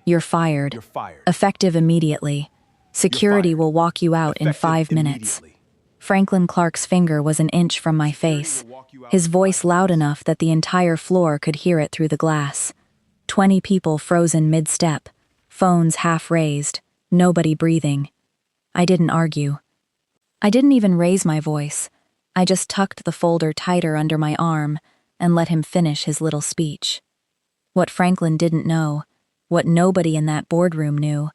You're fired. You're fired. Effective immediately. Security fired. will walk you out in Effective 5 minutes. immediately. Franklin Clark's finger was an inch from my face, will walk you out his in voice 5 loud minutes. enough that the entire floor could hear it through the glass. 20 people frozen mid-step, phones half raised, nobody breathing. I didn't argue. I didn't even raise my voice. I just tucked the folder tighter under my arm and let him finish his little speech. What Franklin didn't know, what nobody in that boardroom knew,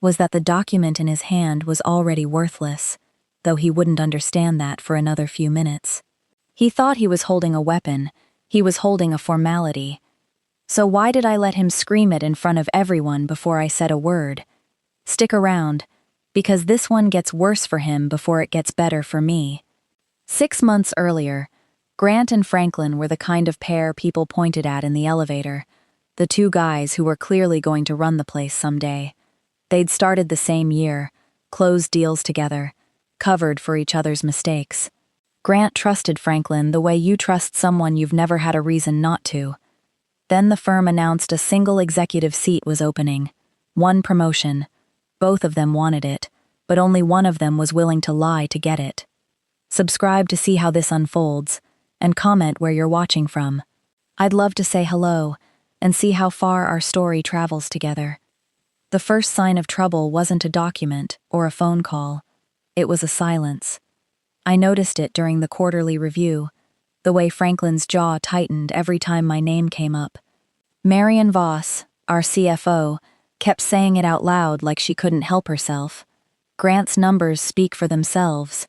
was that the document in his hand was already worthless, though he wouldn't understand that for another few minutes. He thought he was holding a weapon. He was holding a formality. So why did I let him scream it in front of everyone before I said a word? Stick around, because this one gets worse for him before it gets better for me. 6 months earlier, Grant and Franklin were the kind of pair people pointed at in the elevator, the two guys who were clearly going to run the place someday. They'd started the same year, closed deals together, covered for each other's mistakes. Grant trusted Franklin the way you trust someone you've never had a reason not to. Then the firm announced a single executive seat was opening. One promotion. Both of them wanted it, but only one of them was willing to lie to get it. Subscribe to see how this unfolds, and comment where you're watching from. I'd love to say hello, and see how far our story travels together. The first sign of trouble wasn't a document or a phone call. It was a silence. I noticed it during the quarterly review, the way Franklin's jaw tightened every time my name came up. Marion Voss, our CFO, kept saying it out loud like she couldn't help herself. Grant's numbers speak for themselves.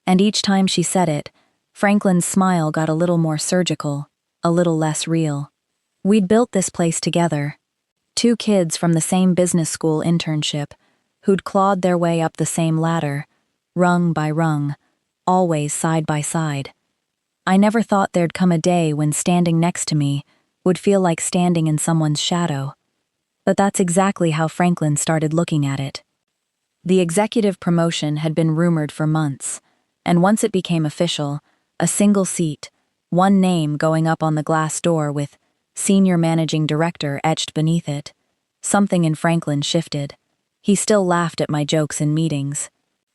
And each time she said it, Franklin's smile got a little more surgical, a little less real. We'd built this place together. Two kids from the same business school internship, who'd clawed their way up the same ladder, rung by rung, always side by side. I never thought there'd come a day when standing next to me would feel like standing in someone's shadow. But that's exactly how Franklin started looking at it. The executive promotion had been rumored for months, and once it became official, a single seat, one name going up on the glass door with Senior Managing Director etched beneath it, something in Franklin shifted. He still laughed at my jokes in meetings.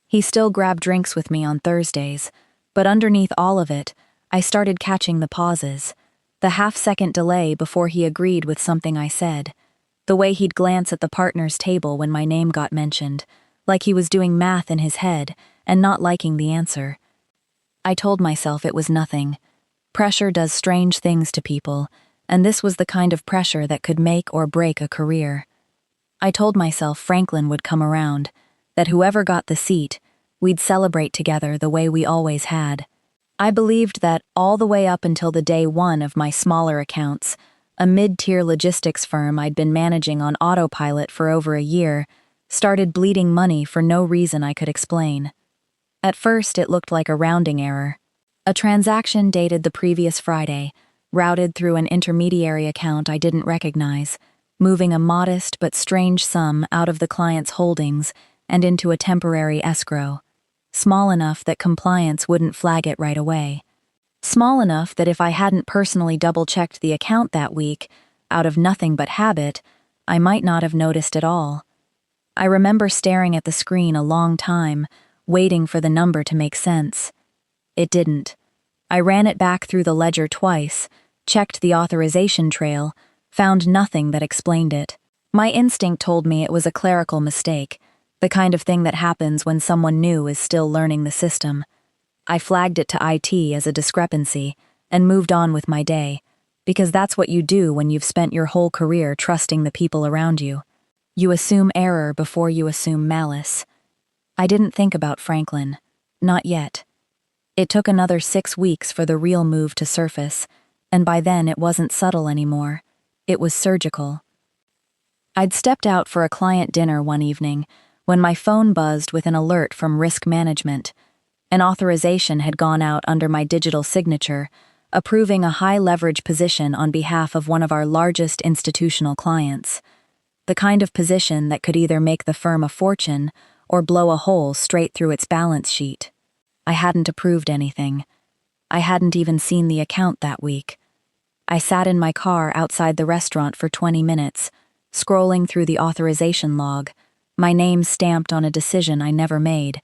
He still grabbed drinks with me on Thursdays, but underneath all of it, I started catching the pauses, the half-second delay before he agreed with something I said, the way he'd glance at the partner's table when my name got mentioned, like he was doing math in his head and not liking the answer. I told myself it was nothing. Pressure does strange things to people, and this was the kind of pressure that could make or break a career. I told myself Franklin would come around, that whoever got the seat, we'd celebrate together the way we always had. I believed that all the way up until the day one of my smaller accounts, a mid-tier logistics firm I'd been managing on autopilot for over a year, started bleeding money for no reason I could explain. At first, it looked like a rounding error. A transaction dated the previous Friday, routed through an intermediary account I didn't recognize, moving a modest but strange sum out of the client's holdings and into a temporary escrow, small enough that compliance wouldn't flag it right away. Small enough that if I hadn't personally double-checked the account that week, out of nothing but habit, I might not have noticed at all. I remember staring at the screen a long time, waiting for the number to make sense. It didn't. I ran it back through the ledger twice, checked the authorization trail, found nothing that explained it. My instinct told me it was a clerical mistake, the kind of thing that happens when someone new is still learning the system. I flagged it to IT as a discrepancy and moved on with my day, because that's what you do when you've spent your whole career trusting the people around you. You assume error before you assume malice. I didn't think about Franklin. Not yet. It took another 6 weeks for the real move to surface, and by then it wasn't subtle anymore. It was surgical. I'd stepped out for a client dinner one evening when my phone buzzed with an alert from risk management. An authorization had gone out under my digital signature, approving a high-leverage position on behalf of one of our largest institutional clients. The kind of position that could either make the firm a fortune or blow a hole straight through its balance sheet. I hadn't approved anything. I hadn't even seen the account that week. I sat in my car outside the restaurant for 20 minutes, scrolling through the authorization log, my name stamped on a decision I never made,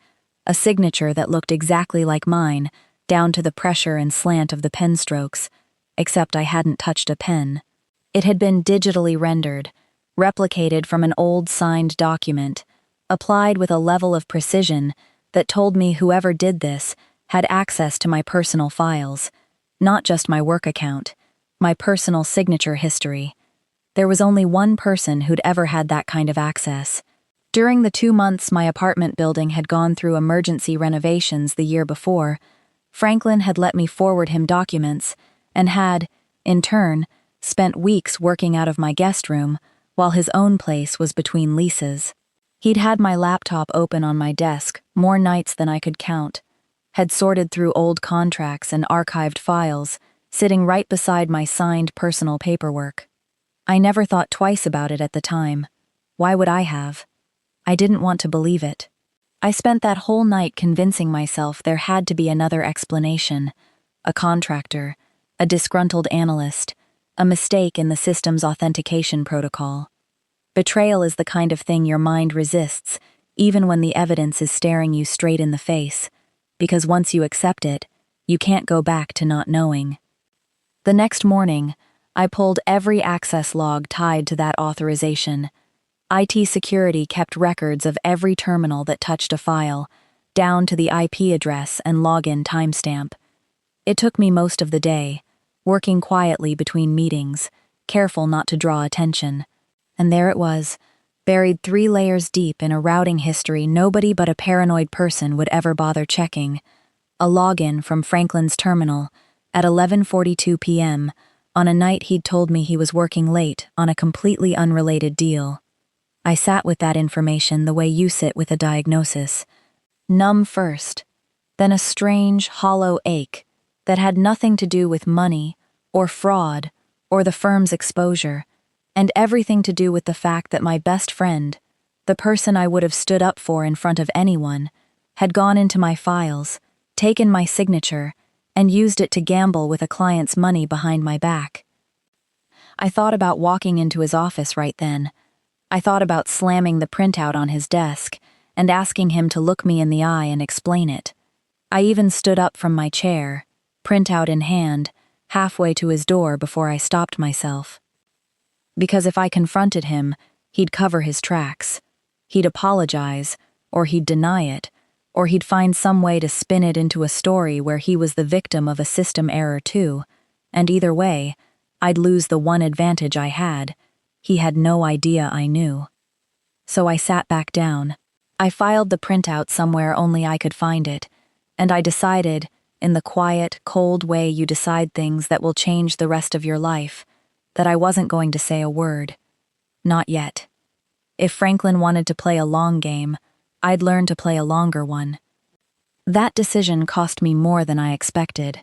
a signature that looked exactly like mine, down to the pressure and slant of the pen strokes, except I hadn't touched a pen. It had been digitally rendered, replicated from an old signed document, applied with a level of precision that told me whoever did this had access to my personal files, not just my work account, my personal signature history. There was only one person who'd ever had that kind of access. During the 2 months my apartment building had gone through emergency renovations the year before, Franklin had let me forward him documents and had, in turn, spent weeks working out of my guest room while his own place was between leases. He'd had my laptop open on my desk more nights than I could count, had sorted through old contracts and archived files, sitting right beside my signed personal paperwork. I never thought twice about it at the time. Why would I have? I didn't want to believe it. I spent that whole night convincing myself there had to be another explanation. A contractor, a disgruntled analyst, a mistake in the system's authentication protocol. Betrayal is the kind of thing your mind resists, even when the evidence is staring you straight in the face, because once you accept it, you can't go back to not knowing. The next morning, I pulled every access log tied to that authorization. IT security kept records of every terminal that touched a file, down to the IP address and login timestamp. It took me most of the day, working quietly between meetings, careful not to draw attention. And there it was, buried 3 layers deep in a routing history nobody but a paranoid person would ever bother checking. A login from Franklin's terminal at 11:42 p.m. on a night he'd told me he was working late on a completely unrelated deal. I sat with that information the way you sit with a diagnosis. Numb first, then a strange, hollow ache that had nothing to do with money or fraud or the firm's exposure, and everything to do with the fact that my best friend, the person I would have stood up for in front of anyone, had gone into my files, taken my signature, and used it to gamble with a client's money behind my back. I thought about walking into his office right then. I thought about slamming the printout on his desk and asking him to look me in the eye and explain it. I even stood up from my chair, printout in hand, halfway to his door before I stopped myself. Because if I confronted him, he'd cover his tracks. He'd apologize, or he'd deny it, or he'd find some way to spin it into a story where he was the victim of a system error too, and either way, I'd lose the one advantage I had. He had no idea I knew. So I sat back down. I filed the printout somewhere only I could find it, and I decided, in the quiet, cold way you decide things that will change the rest of your life, that I wasn't going to say a word. Not yet. If Franklin wanted to play a long game, I'd learn to play a longer one. That decision cost me more than I expected.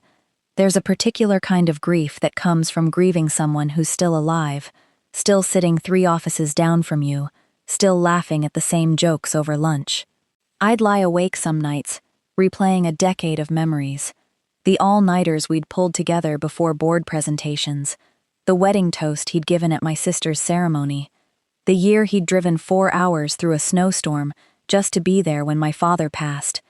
There's a particular kind of grief that comes from grieving someone who's still alive, still sitting 3 offices down from you, still laughing at the same jokes over lunch. I'd lie awake some nights, replaying a decade of memories. The all-nighters we'd pulled together before board presentations, the wedding toast he'd given at my sister's ceremony, the year he'd driven 4 hours through a snowstorm just to be there when my father passed,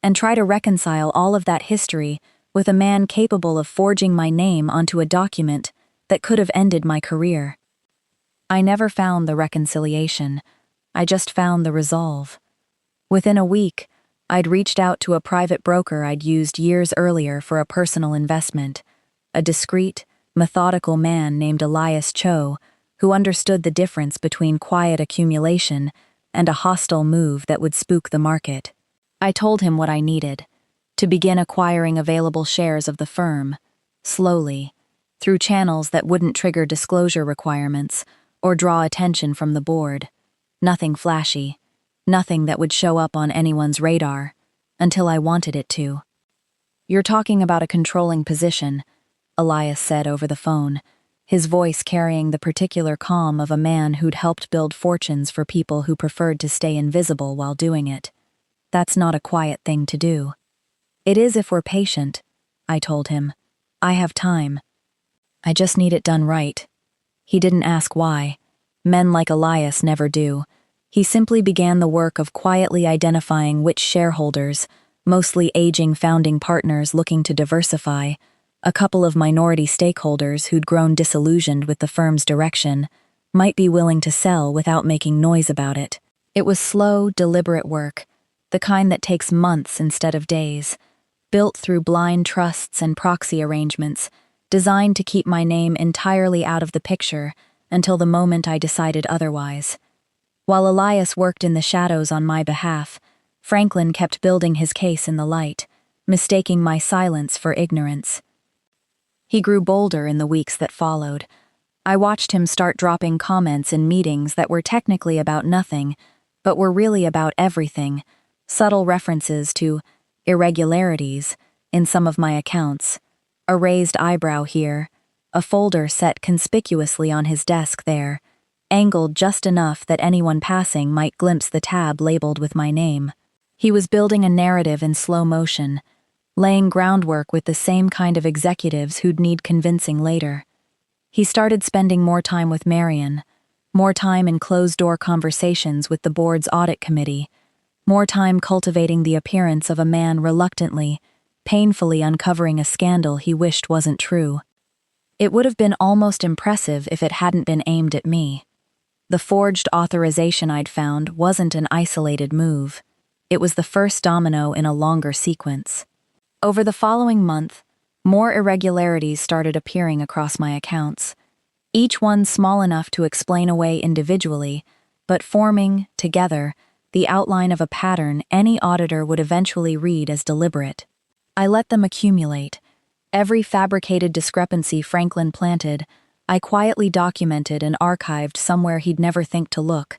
and try to reconcile all of that history with a man capable of forging my name onto a document that could have ended my career. I never found the reconciliation. I just found the resolve. Within a week, I'd reached out to a private broker I'd used years earlier for a personal investment, a discreet, methodical man named Elias Cho, who understood the difference between quiet accumulation and a hostile move that would spook the market. I told him what I needed: to begin acquiring available shares of the firm, slowly, through channels that wouldn't trigger disclosure requirements or draw attention from the board. Nothing flashy, nothing that would show up on anyone's radar, until I wanted it to. "You're talking about a controlling position," Elias said over the phone, his voice carrying the particular calm of a man who'd helped build fortunes for people who preferred to stay invisible while doing it. "That's not a quiet thing to do." "It is if we're patient," I told him. "I have time. I just need it done right." He didn't ask why. Men like Elias never do. He simply began the work of quietly identifying which shareholders, mostly aging founding partners looking to diversify, a couple of minority stakeholders who'd grown disillusioned with the firm's direction, might be willing to sell without making noise about it. It was slow, deliberate work, the kind that takes months instead of days, built through blind trusts and proxy arrangements, designed to keep my name entirely out of the picture until the moment I decided otherwise. While Elias worked in the shadows on my behalf, Franklin kept building his case in the light, mistaking my silence for ignorance. He grew bolder in the weeks that followed. I watched him start dropping comments in meetings that were technically about nothing, but were really about everything, subtle references to irregularities in some of my accounts, a raised eyebrow here, a folder set conspicuously on his desk there, angled just enough that anyone passing might glimpse the tab labeled with my name. He was building a narrative in slow motion, laying groundwork with the same kind of executives who'd need convincing later. He started spending more time with Marion, more time in closed-door conversations with the board's audit committee, more time cultivating the appearance of a man reluctantly, painfully uncovering a scandal he wished wasn't true. It would have been almost impressive if it hadn't been aimed at me. The forged authorization I'd found wasn't an isolated move. It was the first domino in a longer sequence. Over the following month, more irregularities started appearing across my accounts, each one small enough to explain away individually, but forming, together, the outline of a pattern any auditor would eventually read as deliberate. I let them accumulate. Every fabricated discrepancy Franklin planted, I quietly documented and archived somewhere he'd never think to look,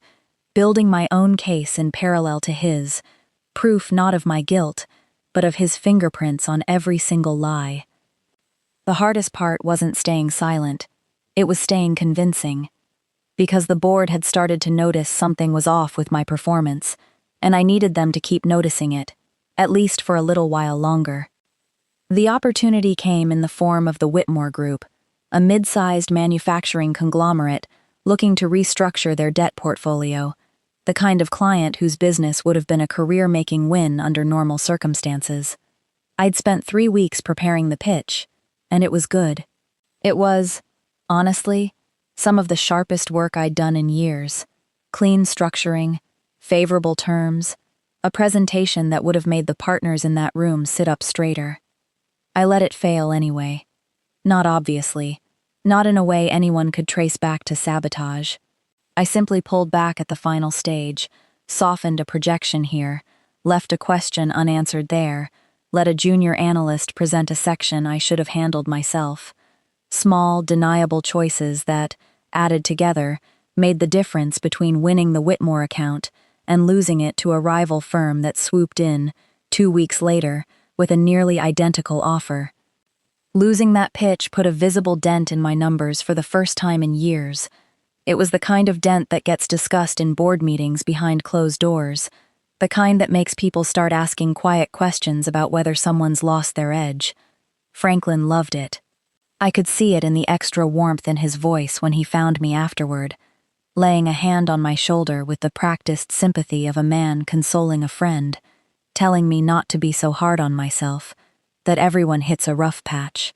building my own case in parallel to his, proof not of my guilt, but of his fingerprints on every single lie. The hardest part wasn't staying silent, it was staying convincing. Because the board had started to notice something was off with my performance, and I needed them to keep noticing it, at least for a little while longer. The opportunity came in the form of the Whitmore Group, a mid-sized manufacturing conglomerate looking to restructure their debt portfolio, the kind of client whose business would have been a career-making win under normal circumstances. I'd spent 3 weeks preparing the pitch, and it was good. It was, honestly, some of the sharpest work I'd done in years. Clean structuring, favorable terms, a presentation that would have made the partners in that room sit up straighter. I let it fail anyway. Not obviously, not in a way anyone could trace back to sabotage. I simply pulled back at the final stage, softened a projection here, left a question unanswered there, let a junior analyst present a section I should have handled myself. Small, deniable choices that, added together, made the difference between winning the Whitmore account and losing it to a rival firm that swooped in, 2 weeks later, with a nearly identical offer. Losing that pitch put a visible dent in my numbers for the first time in years. It was the kind of dent that gets discussed in board meetings behind closed doors, the kind that makes people start asking quiet questions about whether someone's lost their edge. Franklin loved it. I could see it in the extra warmth in his voice when he found me afterward, laying a hand on my shoulder with the practiced sympathy of a man consoling a friend, telling me not to be so hard on myself, that everyone hits a rough patch.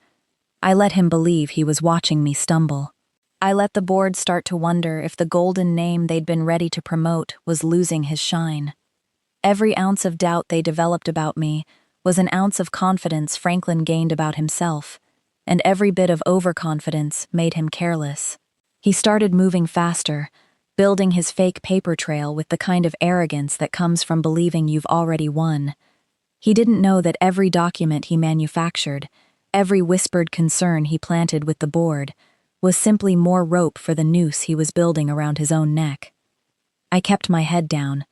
I let him believe he was watching me stumble. I let the board start to wonder if the golden name they'd been ready to promote was losing his shine. Every ounce of doubt they developed about me was an ounce of confidence Franklin gained about himself, and every bit of overconfidence made him careless. He started moving faster, building his fake paper trail with the kind of arrogance that comes from believing you've already won. He didn't know that every document he manufactured, every whispered concern he planted with the board, was simply more rope for the noose he was building around his own neck. I kept my head down.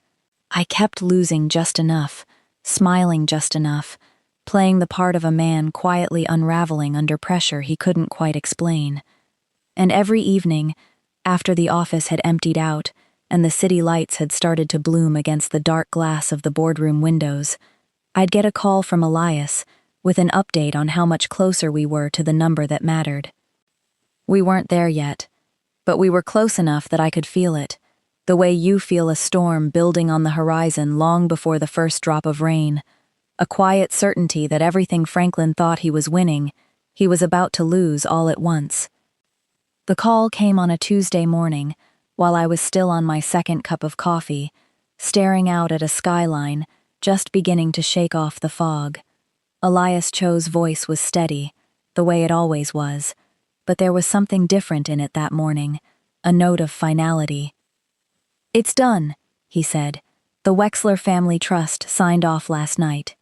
I kept losing just enough, smiling just enough, playing the part of a man quietly unraveling under pressure he couldn't quite explain. And every evening, after the office had emptied out and the city lights had started to bloom against the dark glass of the boardroom windows, I'd get a call from Elias with an update on how much closer we were to the number that mattered. We weren't there yet. but we were close enough that I could feel it, the way you feel a storm building on the horizon long before the first drop of rain. A quiet certainty that everything Franklin thought he was winning, he was about to lose all at once. The call came on a Tuesday morning, while I was still on my second cup of coffee, staring out at a skyline just beginning to shake off the fog. Elias Cho's voice was steady, the way it always was, but there was something different in it that morning, a note of finality. "It's done," he said. "The Wexler Family Trust signed off last night.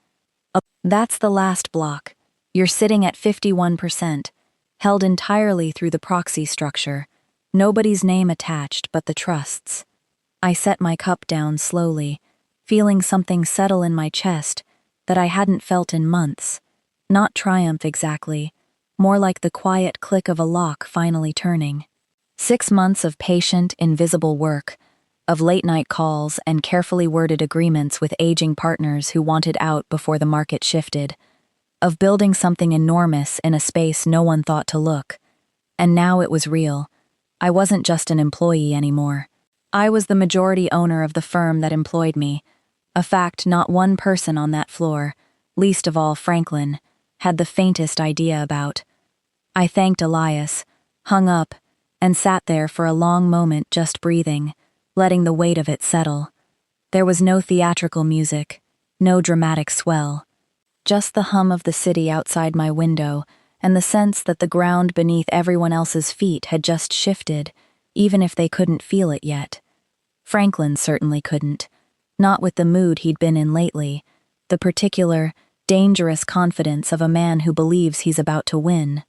That's the last block. You're sitting at 51%, held entirely through the proxy structure. Nobody's name attached but the trust's." I set my cup down slowly, feeling something settle in my chest that I hadn't felt in months. Not triumph exactly, more like the quiet click of a lock finally turning. 6 months of patient, invisible work, of late-night calls and carefully worded agreements with aging partners who wanted out before the market shifted, of building something enormous in a space no one thought to look. And now it was real. I wasn't just an employee anymore. I was the majority owner of the firm that employed me, a fact not one person on that floor, least of all Franklin, had the faintest idea about. I thanked Elias, hung up, and sat there for a long moment just breathing, letting the weight of it settle. There was no theatrical music, no dramatic swell. Just the hum of the city outside my window and the sense that the ground beneath everyone else's feet had just shifted, even if they couldn't feel it yet. Franklin certainly couldn't, not with the mood he'd been in lately, the particular, dangerous confidence of a man who believes he's about to win.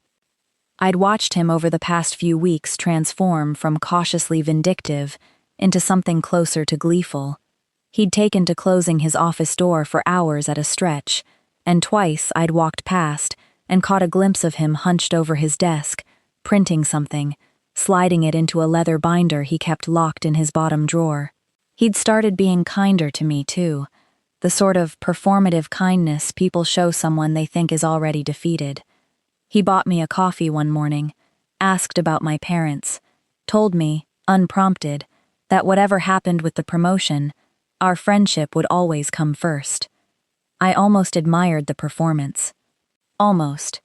I'd watched him over the past few weeks transform from cautiously vindictive into something closer to gleeful. He'd taken to closing his office door for hours at a stretch, and twice I'd walked past and caught a glimpse of him hunched over his desk, printing something, sliding it into a leather binder he kept locked in his bottom drawer. He'd started being kinder to me, too, the sort of performative kindness people show someone they think is already defeated. He bought me a coffee one morning, asked about my parents, told me, unprompted, that whatever happened with the promotion, our friendship would always come first. I almost admired the performance. Almost.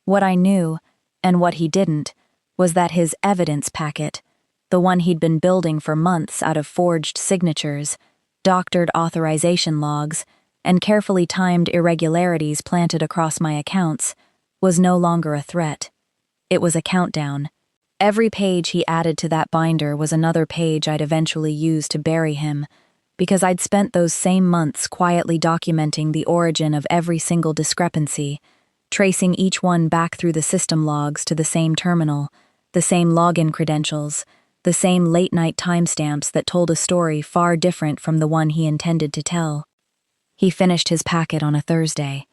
What I knew, and what he didn't, was that his evidence packet, the one he'd been building for months out of forged signatures, doctored authorization logs, and carefully timed irregularities planted across my accounts, was no longer a threat. It was a countdown. Every page he added to that binder was another page I'd eventually use to bury him, because I'd spent those same months quietly documenting the origin of every single discrepancy, tracing each one back through the system logs to the same terminal, the same login credentials, the same late-night timestamps that told a story far different from the one he intended to tell. He finished his packet on a Thursday.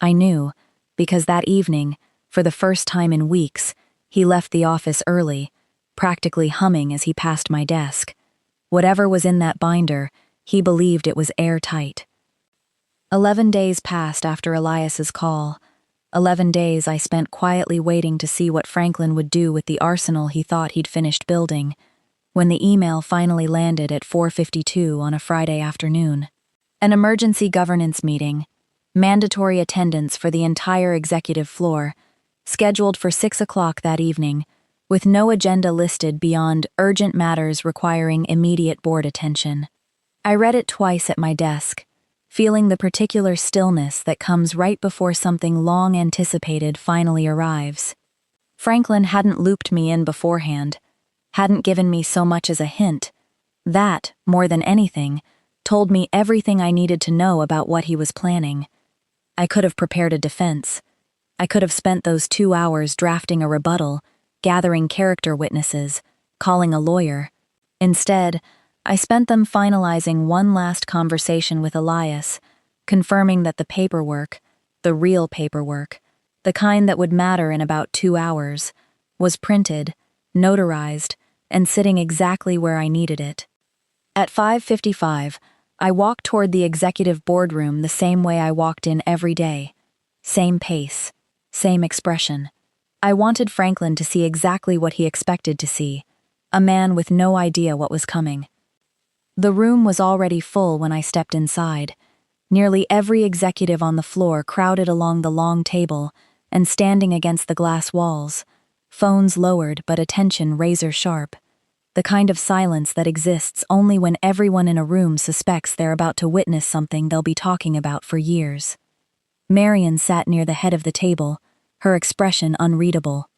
I knew, because that evening, for the first time in weeks, he left the office early, practically humming as he passed my desk. Whatever was in that binder, he believed it was airtight. 11 days passed after Elias's call. 11 days I spent quietly waiting to see what Franklin would do with the arsenal he thought he'd finished building, when the email finally landed at 4:52 on a Friday afternoon. An emergency governance meeting, mandatory attendance for the entire executive floor, scheduled for 6 o'clock that evening, with no agenda listed beyond urgent matters requiring immediate board attention. I read it twice at my desk, feeling the particular stillness that comes right before something long anticipated finally arrives. Franklin hadn't looped me in beforehand, hadn't given me so much as a hint. That, more than anything, told me everything I needed to know about what he was planning. I could have prepared a defense. I could have spent those 2 hours drafting a rebuttal, gathering character witnesses, calling a lawyer. Instead, I spent them finalizing one last conversation with Elias, confirming that the paperwork, the real paperwork, the kind that would matter in about 2 hours, was printed, notarized, and sitting exactly where I needed it. At 5:55, I walked toward the executive boardroom the same way I walked in every day. Same pace, same expression. I wanted Franklin to see exactly what he expected to see, a man with no idea what was coming. The room was already full when I stepped inside. Nearly every executive on the floor crowded along the long table and standing against the glass walls, phones lowered but attention razor-sharp. The kind of silence that exists only when everyone in a room suspects they're about to witness something they'll be talking about for years. Marion sat near the head of the table, her expression unreadable.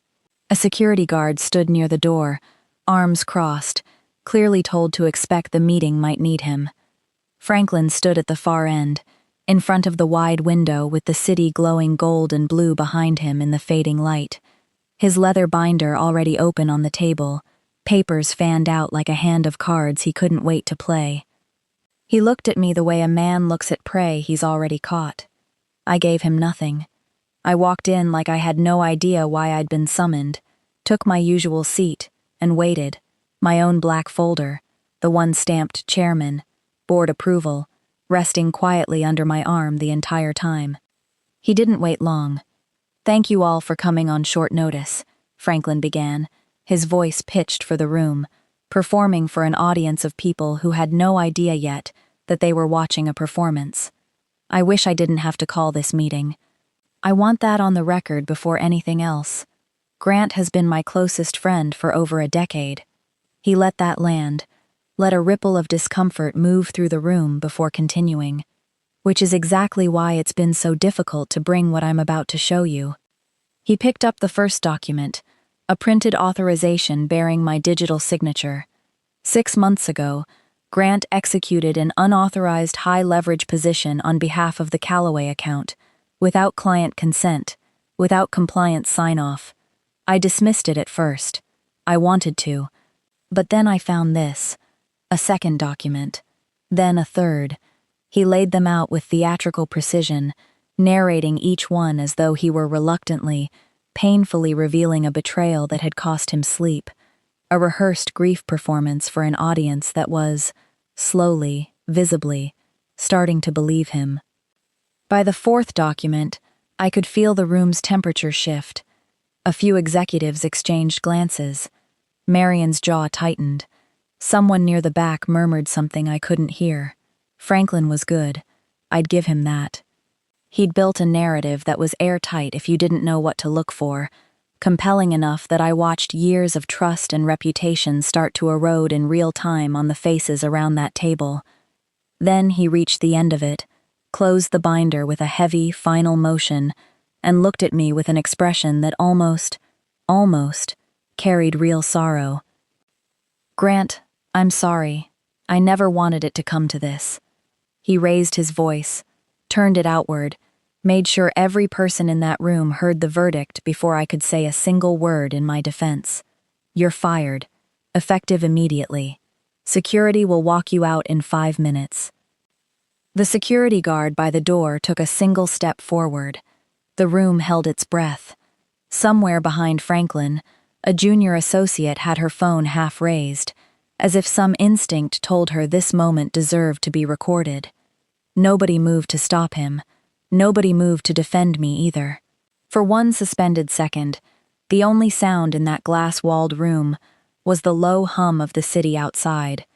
A security guard stood near the door, arms crossed, clearly told to expect the meeting might need him. Franklin stood at the far end, in front of the wide window with the city glowing gold and blue behind him in the fading light. His leather binder already open on the table, papers fanned out like a hand of cards he couldn't wait to play. He looked at me the way a man looks at prey he's already caught. I gave him nothing. I walked in like I had no idea why I'd been summoned, took my usual seat, and waited. My own black folder, the one stamped chairman, board approval, resting quietly under my arm the entire time. He didn't wait long. "Thank you all for coming on short notice," Franklin began, his voice pitched for the room, performing for an audience of people who had no idea yet that they were watching a performance. "I wish I didn't have to call this meeting. I want that on the record before anything else. Grant has been my closest friend for over a decade." He let that land, let a ripple of discomfort move through the room before continuing. "Which is exactly why it's been so difficult to bring what I'm about to show you." He picked up the first document, a printed authorization bearing my digital signature. 6 months ago, Grant executed an unauthorized high-leverage position on behalf of the Callaway account, without client consent, without compliance sign-off. I dismissed it at first. I wanted to. But then I found this, a second document, then a third. He laid them out with theatrical precision, narrating each one as though he were reluctantly, painfully revealing a betrayal that had cost him sleep, a rehearsed grief performance for an audience that was, slowly, visibly, starting to believe him. By the fourth document, I could feel the room's temperature shift. A few executives exchanged glances. Marion's jaw tightened. Someone near the back murmured something I couldn't hear. Franklin was good. I'd give him that. He'd built a narrative that was airtight if you didn't know what to look for, compelling enough that I watched years of trust and reputation start to erode in real time on the faces around that table. Then he reached the end of it, closed the binder with a heavy, final motion, and looked at me with an expression that almost, carried real sorrow. "Grant, I'm sorry. I never wanted it to come to this." He raised his voice, turned it outward, made sure every person in that room heard the verdict before I could say a single word in my defense. "You're fired. Effective immediately. Security will walk you out in 5 minutes." The security guard by the door took a single step forward. The room held its breath. Somewhere behind Franklin, a junior associate had her phone half raised, as if some instinct told her this moment deserved to be recorded. Nobody moved to stop him. Nobody moved to defend me either. For one suspended second, the only sound in that glass-walled room was the low hum of the city outside,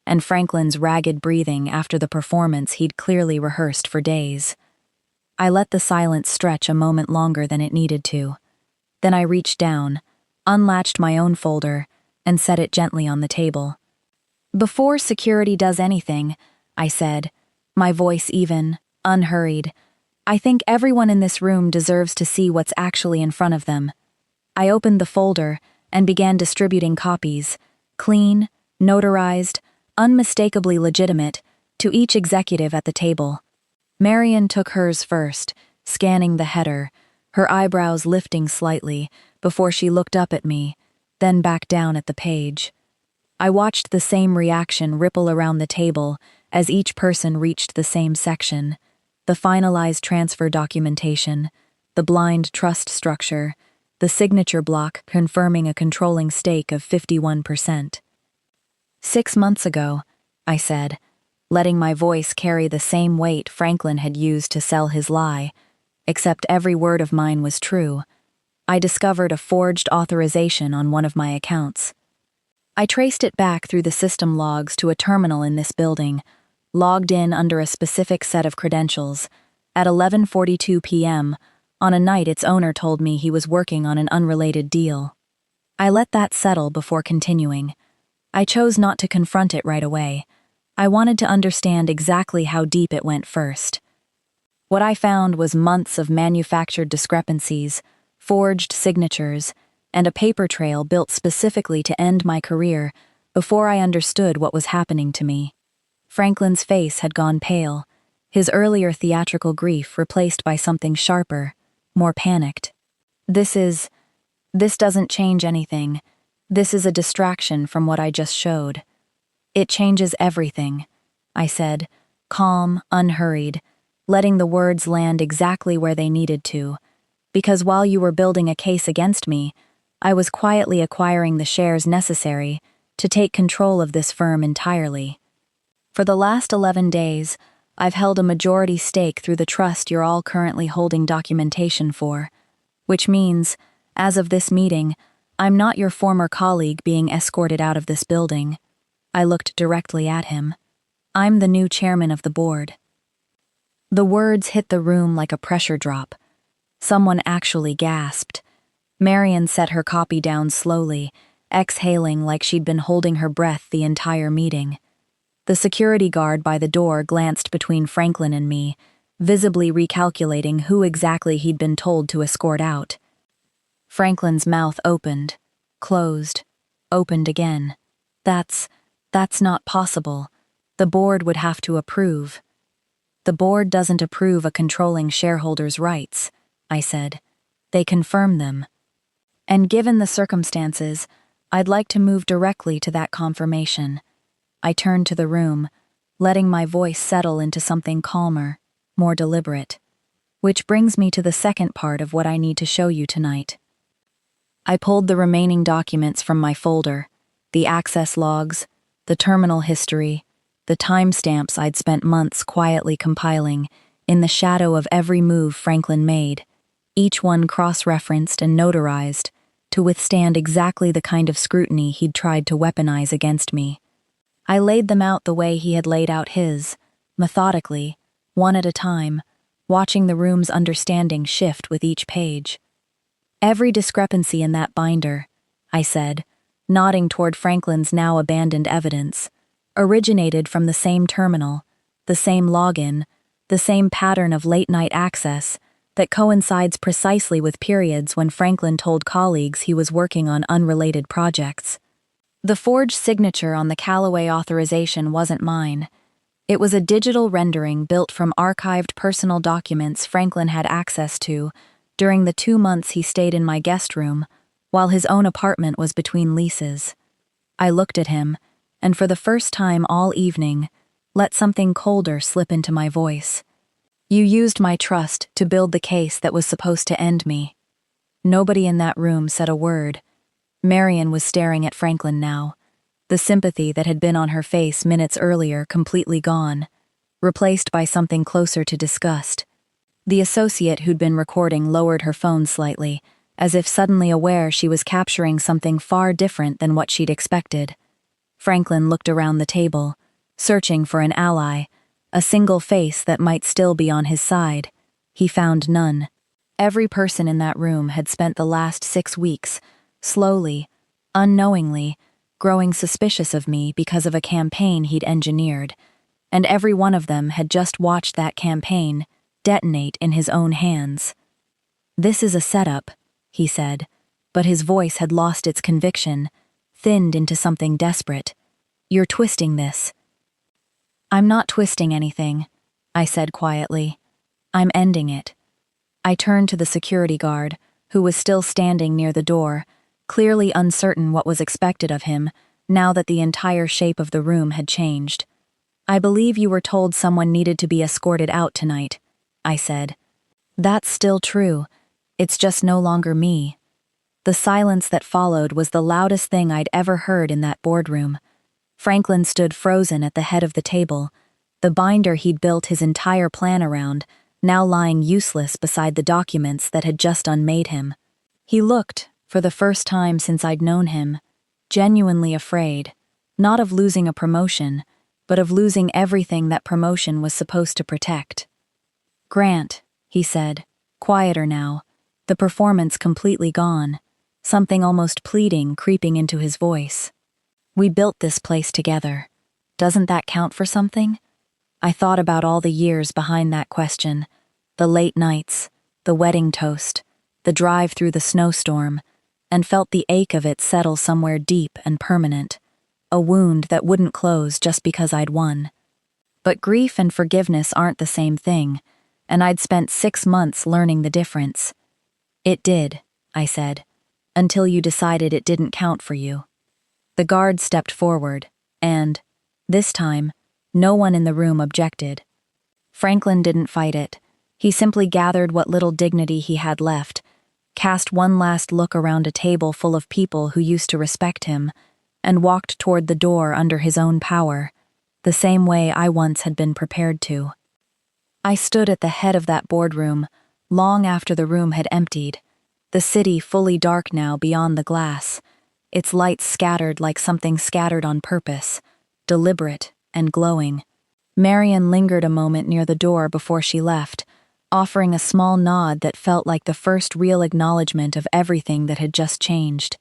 and Franklin's ragged breathing after the performance he'd clearly rehearsed for days. I let the silence stretch a moment longer than it needed to. Then I reached down, unlatched my own folder, and set it gently on the table. "Before security does anything," I said, my voice even, unhurried, "I think everyone in this room deserves to see what's actually in front of them." I opened the folder and began distributing copies, clean, notarized, unmistakably legitimate, to each executive at the table. Marion took hers first, scanning the header, her eyebrows lifting slightly before she looked up at me, then back down at the page. I watched the same reaction ripple around the table as each person reached the same section, the finalized transfer documentation, the blind trust structure, the signature block confirming a controlling stake of 51%. 6 months ago, I said, letting my voice carry the same weight Franklin had used to sell his lie, except every word of mine was true, I discovered a forged authorization on one of my accounts. I traced it back through the system logs to a terminal in this building, logged in under a specific set of credentials, at 11:42 p.m., on a night its owner told me he was working on an unrelated deal. I let that settle before continuing. I chose not to confront it right away. I wanted to understand exactly how deep it went first. What I found was months of manufactured discrepancies, forged signatures, and a paper trail built specifically to end my career before I understood what was happening to me. Franklin's face had gone pale, his earlier theatrical grief replaced by something sharper, more panicked. This doesn't change anything. This is a distraction from what I just showed. It changes everything, I said, calm, unhurried, letting the words land exactly where they needed to, because while you were building a case against me, I was quietly acquiring the shares necessary to take control of this firm entirely. For the last 11 days, I've held a majority stake through the trust you're all currently holding documentation for, which means, as of this meeting, I'm not your former colleague being escorted out of this building. I looked directly at him. I'm the new chairman of the board. The words hit the room like a pressure drop. Someone actually gasped. Marion set her copy down slowly, exhaling like she'd been holding her breath the entire meeting. The security guard by the door glanced between Franklin and me, visibly recalculating who exactly he'd been told to escort out. Franklin's mouth opened, closed, opened again. That's not possible. The board would have to approve. The board doesn't approve a controlling shareholder's rights, I said. They confirm them. And given the circumstances, I'd like to move directly to that confirmation. I turned to the room, letting my voice settle into something calmer, more deliberate. Which brings me to the second part of what I need to show you tonight. I pulled the remaining documents from my folder, the access logs, the terminal history, the timestamps I'd spent months quietly compiling, in the shadow of every move Franklin made, each one cross-referenced and notarized, to withstand exactly the kind of scrutiny he'd tried to weaponize against me. I laid them out the way he had laid out his, methodically, one at a time, watching the room's understanding shift with each page. Every discrepancy in that binder, I said, nodding toward Franklin's now abandoned evidence, originated from the same terminal, the same login, the same pattern of late-night access that coincides precisely with periods when Franklin told colleagues he was working on unrelated projects. The forged signature on the Callaway authorization wasn't mine. It was a digital rendering built from archived personal documents Franklin had access to during the 2 months he stayed in my guest room, while his own apartment was between leases. I looked at him, and for the first time all evening, let something colder slip into my voice. You used my trust to build the case that was supposed to end me. Nobody in that room said a word. Marion was staring at Franklin now, the sympathy that had been on her face minutes earlier completely gone, replaced by something closer to disgust. The associate who'd been recording lowered her phone slightly, as if suddenly aware she was capturing something far different than what she'd expected. Franklin looked around the table, searching for an ally, a single face that might still be on his side. He found none. Every person in that room had spent the last 6 weeks, slowly, unknowingly, growing suspicious of me because of a campaign he'd engineered, and every one of them had just watched that campaign detonate in his own hands. This is a setup, he said, but his voice had lost its conviction, thinned into something desperate. You're twisting this. I'm not twisting anything, I said quietly. I'm ending it. I turned to the security guard, who was still standing near the door, clearly uncertain what was expected of him, now that the entire shape of the room had changed. I believe you were told someone needed to be escorted out tonight, I said. That's still true. It's just no longer me. The silence that followed was the loudest thing I'd ever heard in that boardroom. Franklin stood frozen at the head of the table, the binder he'd built his entire plan around, now lying useless beside the documents that had just unmade him. He looked, for the first time since I'd known him, genuinely afraid, not of losing a promotion, but of losing everything that promotion was supposed to protect. "Grant," he said, quieter now, the performance completely gone, something almost pleading creeping into his voice. "We built this place together. Doesn't that count for something?" I thought about all the years behind that question, the late nights, the wedding toast, the drive through the snowstorm, and felt the ache of it settle somewhere deep and permanent, a wound that wouldn't close just because I'd won. But grief and forgiveness aren't the same thing, and I'd spent 6 months learning the difference. "It did," I said, "until you decided it didn't count for you." The guard stepped forward, and, this time, no one in the room objected. Franklin didn't fight it. He simply gathered what little dignity he had left, cast one last look around a table full of people who used to respect him, and walked toward the door under his own power, the same way I once had been prepared to. I stood at the head of that boardroom, long after the room had emptied, the city fully dark now beyond the glass, its lights scattered like something scattered on purpose, deliberate and glowing. Marion lingered a moment near the door before she left, offering a small nod that felt like the first real acknowledgement of everything that had just changed.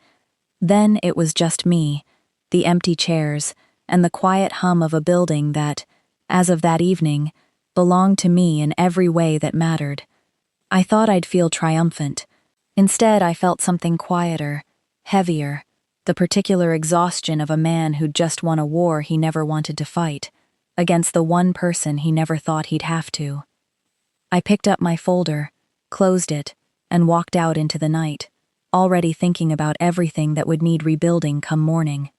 Then it was just me, the empty chairs, and the quiet hum of a building that, as of that evening, belonged to me in every way that mattered. I thought I'd feel triumphant. Instead, I felt something quieter, heavier, the particular exhaustion of a man who'd just won a war he never wanted to fight, against the one person he never thought he'd have to. I picked up my folder, closed it, and walked out into the night, already thinking about everything that would need rebuilding come morning.